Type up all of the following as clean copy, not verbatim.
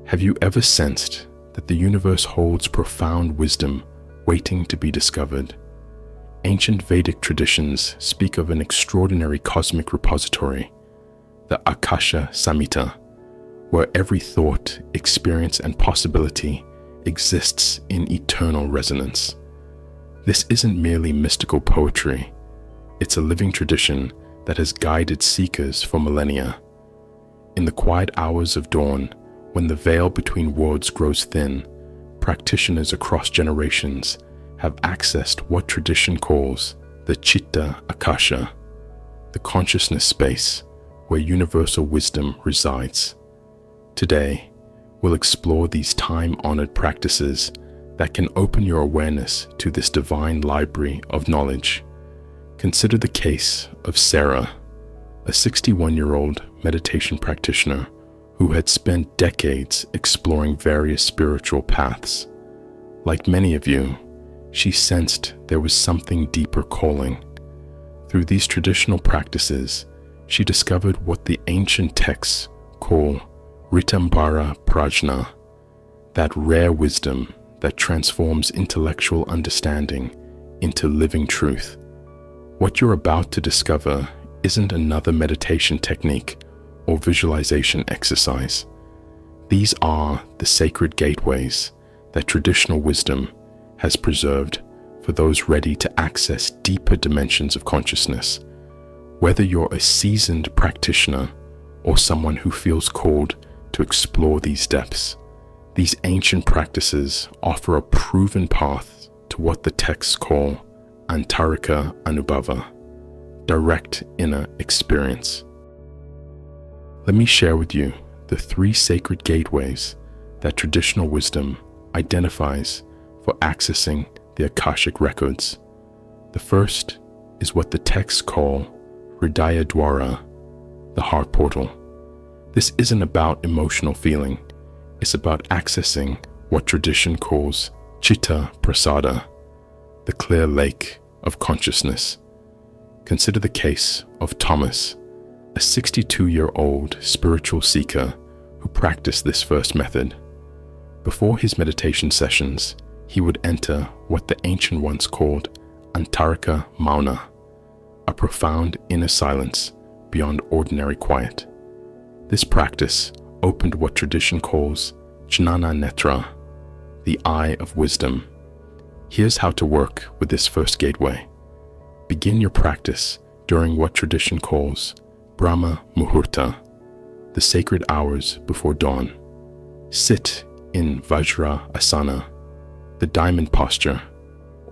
Have you ever sensed that the universe holds profound wisdom waiting to be discovered? Ancient Vedic traditions speak of an extraordinary cosmic repository, the Akasha Samhita, where every thought, experience, and possibility exists in eternal resonance. This isn't merely mystical poetry, it's a living tradition that has guided seekers for millennia. In the quiet hours of dawn, when the veil between worlds grows thin, practitioners across generations have accessed what tradition calls the Chitta Akasha, the consciousness space where universal wisdom resides. Today, we'll explore these time-honored practices that can open your awareness to this divine library of knowledge. Consider the case of Sarah, a 61-year-old meditation practitioner who had spent decades exploring various spiritual paths. Like many of you, she sensed there was something deeper calling. Through these traditional practices, she discovered what the ancient texts call Ritambhara Prajna, that rare wisdom that transforms intellectual understanding into living truth. What you're about to discover isn't another meditation technique or visualization exercise. These are the sacred gateways that traditional wisdom has preserved for those ready to access deeper dimensions of consciousness. Whether you're a seasoned practitioner or someone who feels called to explore these depths, these ancient practices offer a proven path to what the texts call Antarika Anubhava, direct inner experience. Let me share with you the 3 sacred gateways that traditional wisdom identifies for accessing the Akashic records. The first is what the texts call Hridaya Dwara, the heart portal. This isn't about emotional feeling, it's about accessing what tradition calls Chitta Prasada, the clear lake of consciousness. Consider the case of Thomas, a 62-year-old spiritual seeker who practiced this first method. Before his meditation sessions, he would enter what the ancient ones called Antarika Mauna, a profound inner silence beyond ordinary quiet. This practice opened what tradition calls Jnana Netra, the eye of wisdom. Here's how to work with this first gateway. Begin your practice during what tradition calls Brahma Muhurta, the sacred hours before dawn. Sit in Vajra Asana, the diamond posture,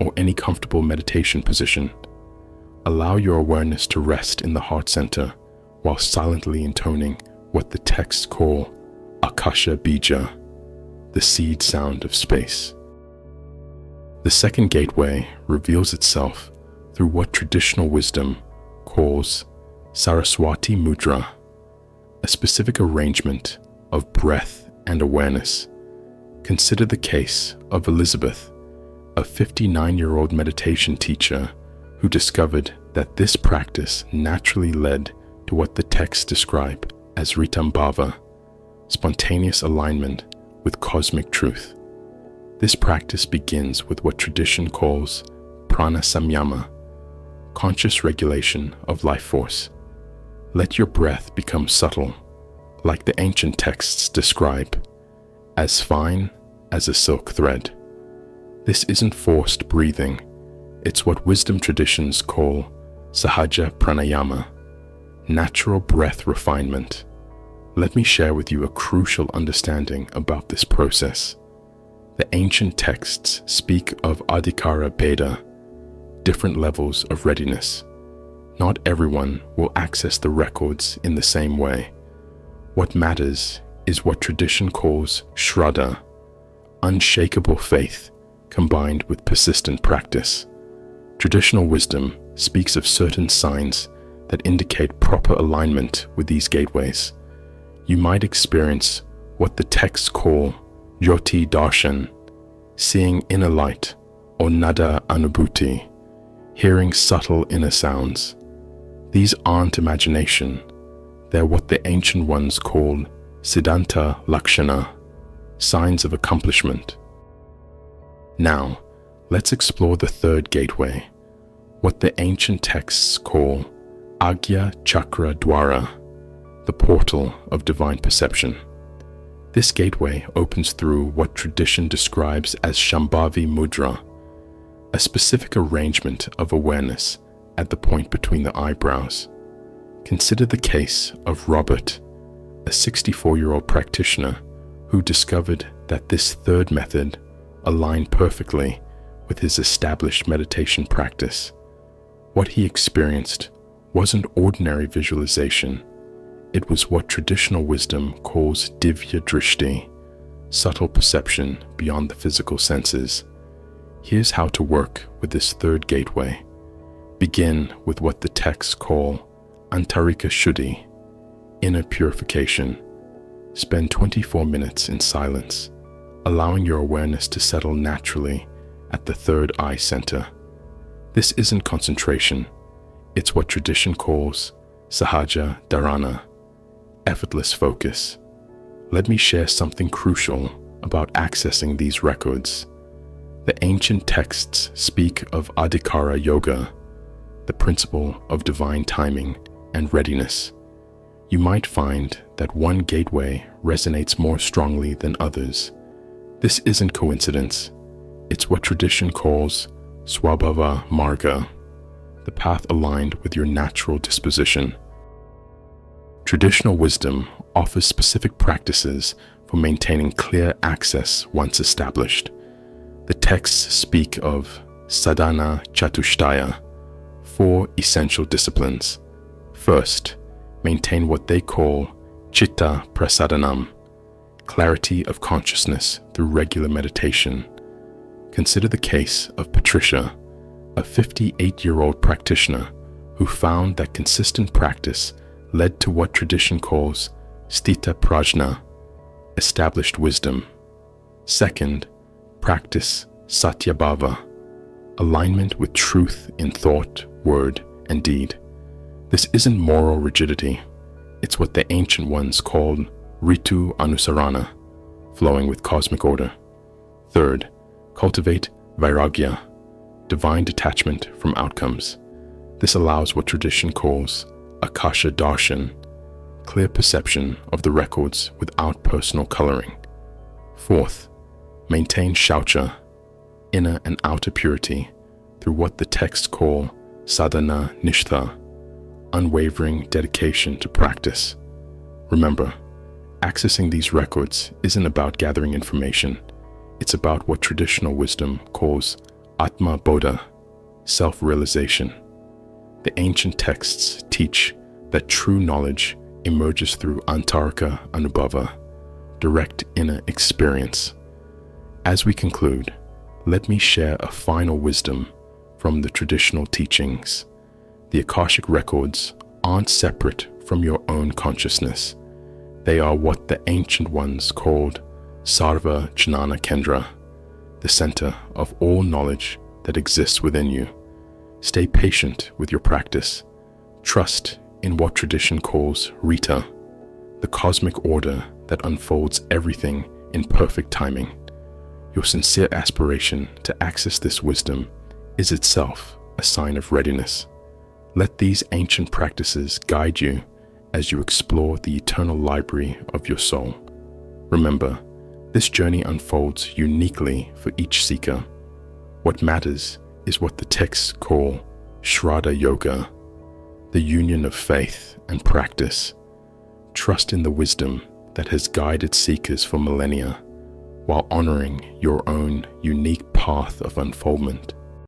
or any comfortable meditation position. Allow your awareness to rest in the heart center while silently intoning what the texts call Akasha Bija, the seed sound of space. The second gateway reveals itself through what traditional wisdom calls Saraswati Mudra, a specific arrangement of breath and awareness. Consider the case of Elizabeth, a 59-year-old meditation teacher who discovered that this practice naturally led to what the texts describe as Ritambhava, spontaneous alignment with cosmic truth. This practice begins with what tradition calls Prana Samyama, conscious regulation of life force. Let your breath become subtle, like the ancient texts describe, as fine as a silk thread. This isn't forced breathing, it's what wisdom traditions call Sahaja Pranayama, natural breath refinement. Let me share with you a crucial understanding about this process. The ancient texts speak of Adhikara Bheda, different levels of readiness. Not everyone will access the records in the same way. What matters is what tradition calls Shraddha, unshakable faith combined with persistent practice. Traditional wisdom speaks of certain signs that indicate proper alignment with these gateways. You might experience what the texts call Jyoti Darshan, seeing inner light, or Nada Anubhuti, hearing subtle inner sounds. These aren't imagination, they're what the ancient ones call Siddhanta Lakshana, signs of accomplishment. Now, let's explore the third gateway, what the ancient texts call Agya Chakra Dwara, the portal of divine perception. This gateway opens through what tradition describes as Shambhavi Mudra, a specific arrangement of awareness at the point between the eyebrows. Consider the case of Robert, a 64-year-old practitioner who discovered that this third method aligned perfectly with his established meditation practice. What he experienced wasn't ordinary visualization. It was what traditional wisdom calls Divya Drishti, subtle perception beyond the physical senses. Here's how to work with this third gateway. Begin with what the texts call Antarika Shuddhi, inner purification. Spend 24 minutes in silence, allowing your awareness to settle naturally at the third eye center. This isn't concentration, it's what tradition calls Sahaja Dharana, effortless focus. Let me share something crucial about accessing these records. The ancient texts speak of Adhikara Yoga, the principle of divine timing and readiness. You might find that one gateway resonates more strongly than others. This isn't coincidence. It's what tradition calls Swabhava Marga, the path aligned with your natural disposition. Traditional wisdom offers specific practices for maintaining clear access once established. The texts speak of Sadhana Chatushtaya, 4 essential disciplines. First, maintain what they call Chitta Prasadanam, clarity of consciousness through regular meditation. Consider the case of Patricia, a 58-year-old practitioner who found that consistent practice led to what tradition calls Sthita Prajna, established wisdom. Second, practice Satyabhava, alignment with truth in thought, word, and deed. This isn't moral rigidity. It's what the ancient ones called Ritu Anusarana, flowing with cosmic order. Third, cultivate Vairagya, divine detachment from outcomes. This allows what tradition calls Akasha Darshan, clear perception of the records without personal coloring. Fourth, maintain Shaucha, inner and outer purity, through what the texts call Sadhana Nishtha, unwavering dedication to practice. Remember, accessing these records isn't about gathering information. It's about what traditional wisdom calls Atma Bodha, self-realization. The ancient texts teach that true knowledge emerges through Antarika Anubhava, direct inner experience. As we conclude, let me share a final wisdom from the traditional teachings. The Akashic records aren't separate from your own consciousness. They are what the ancient ones called Sarva Jnana Kendra, the center of all knowledge that exists within you. Stay patient with your practice. Trust in what tradition calls Rita, the cosmic order that unfolds everything in perfect timing. Your sincere aspiration to access this wisdom is itself a sign of readiness. Let these ancient practices guide you as you explore the eternal library of your soul. Remember, this journey unfolds uniquely for each seeker. What matters is what the texts call Shraddha Yoga, the union of faith and practice. Trust in the wisdom that has guided seekers for millennia, while honoring your own unique path of unfoldment.